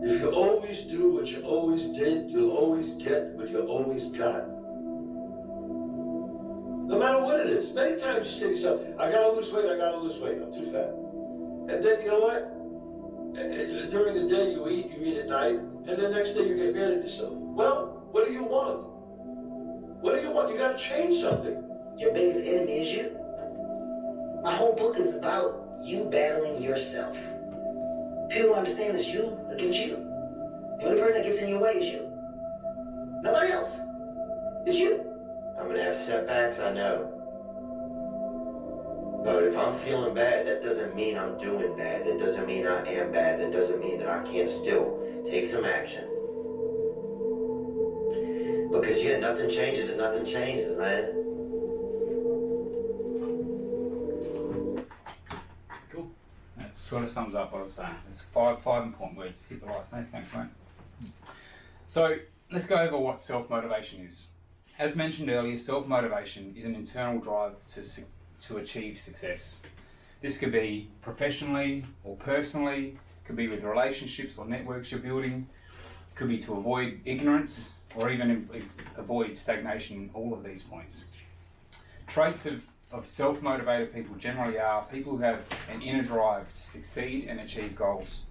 If you always do what you always did, you'll always get what you always got. No matter what it is. Many times you say to yourself, I gotta lose weight, I'm too fat. And then you know what? During the day you eat at night, and the next day you get mad at yourself. Well, what do you want? What do you want? You gotta change something. Your biggest enemy is you. My whole book is about you battling yourself. People don't understand it's you against you. The only person that gets in your way is you. Nobody else. It's you. I'm gonna have setbacks, I know. But if I'm feeling bad, that doesn't mean I'm doing bad. That doesn't mean I am bad. That doesn't mean that I can't still take some action. Because yeah, nothing changes and nothing changes, man. Cool. That sort of sums up what I was saying. There's five important words people like to say. Thanks, mate. So let's go over what self-motivation is. As mentioned earlier, self-motivation is an internal drive to achieve success. This could be professionally or personally, could be with relationships or networks you're building, could be to avoid ignorance or even avoid stagnation in all of these points. Traits of self-motivated people generally are people who have an inner drive to succeed and achieve goals.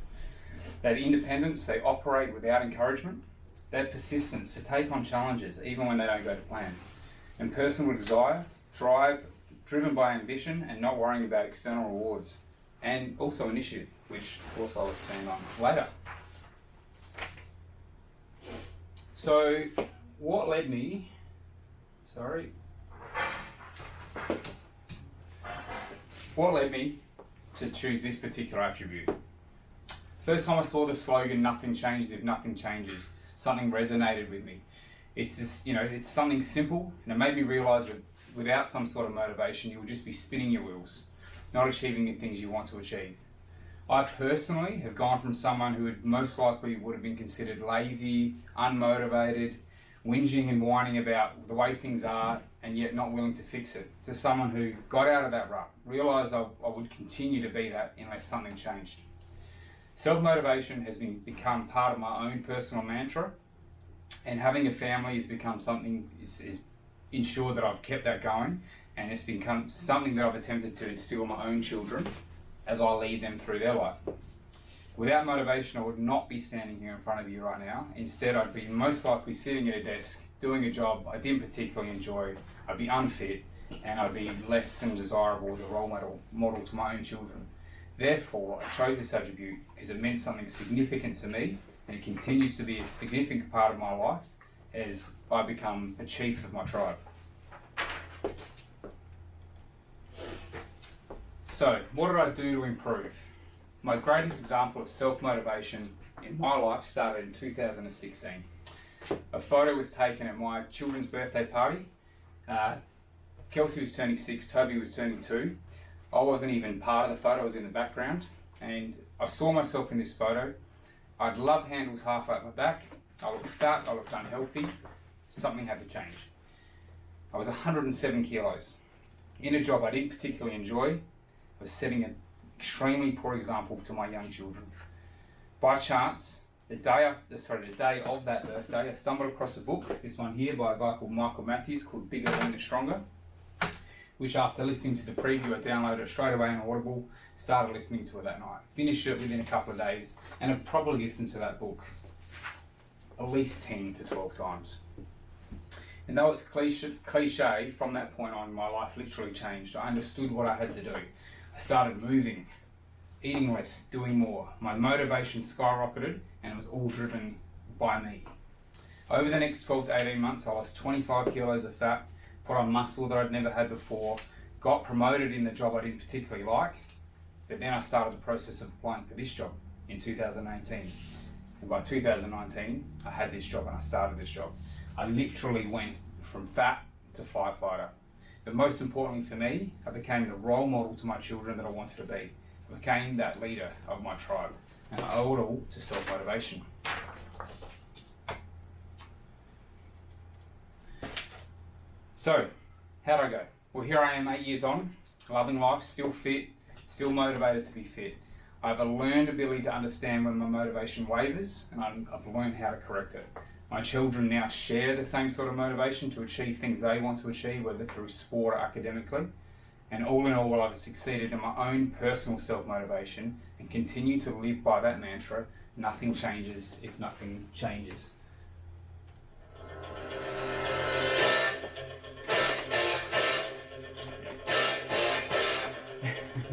They have independence, they operate without encouragement, they have persistence to take on challenges even when they don't go to plan, and personal desire, drive, driven by ambition and not worrying about external rewards, and also initiative, which of course I'll expand on later. So what led me to choose this particular attribute? First time I saw the slogan, nothing changes if nothing changes, something resonated with me. It's just, it's something simple, and it made me realize that without some sort of motivation, you will just be spinning your wheels, not achieving the things you want to achieve. I personally have gone from someone who most likely would have been considered lazy, unmotivated, whinging and whining about the way things are and yet not willing to fix it, to someone who got out of that rut, realised I would continue to be that unless something changed. Self-motivation has become part of my own personal mantra, and having a family has become something, is ensured that I've kept that going, and it's become something that I've attempted to instill in my own children as I lead them through their life. Without motivation, I would not be standing here in front of you right now. Instead, I'd be most likely sitting at a desk doing a job I didn't particularly enjoy. I'd be unfit, and I'd be less than desirable as a role model to my own children. Therefore, I chose this attribute because it meant something significant to me, and it continues to be a significant part of my life as I become a chief of my tribe. So, what did I do to improve? My greatest example of self-motivation in my life started in 2016. A photo was taken at my children's birthday party. Kelsey was turning 6, Toby was turning 2. I wasn't even part of the photo, I was in the background, and I saw myself in this photo. I had love handles halfway up my back, I looked fat, I looked unhealthy. Something had to change. I was 107 kilos. In a job I didn't particularly enjoy, I was setting an extremely poor example to my young children. By chance, the day of that birthday, I stumbled across a book, this one here by a guy called Michael Matthews, called Bigger, Leaner, Stronger, which after listening to the preview, I downloaded it straight away on Audible, started listening to it that night. Finished it within a couple of days, and I've probably listened to that book at least 10 to 12 times. And though it's cliche, from that point on, my life literally changed. I understood what I had to do. I started moving, eating less, doing more. My motivation skyrocketed, and it was all driven by me. Over the next 12 to 18 months, I lost 25 kilos of fat, put on muscle that I'd never had before, got promoted in the job I didn't particularly like, but then I started the process of applying for this job in 2018. And by 2019, I had this job and I started this job. I literally went from fat to firefighter. But most importantly for me, I became the role model to my children that I wanted to be. I became that leader of my tribe, and I owe it all to self-motivation. So, how'd I go? Well, here I am 8 years on, loving life, still fit, still motivated to be fit. I have a learned ability to understand when my motivation wavers, and I've learned how to correct it. My children now share the same sort of motivation to achieve things they want to achieve, whether through sport or academically. And all in all, I've succeeded in my own personal self-motivation and continue to live by that mantra: nothing changes if nothing changes.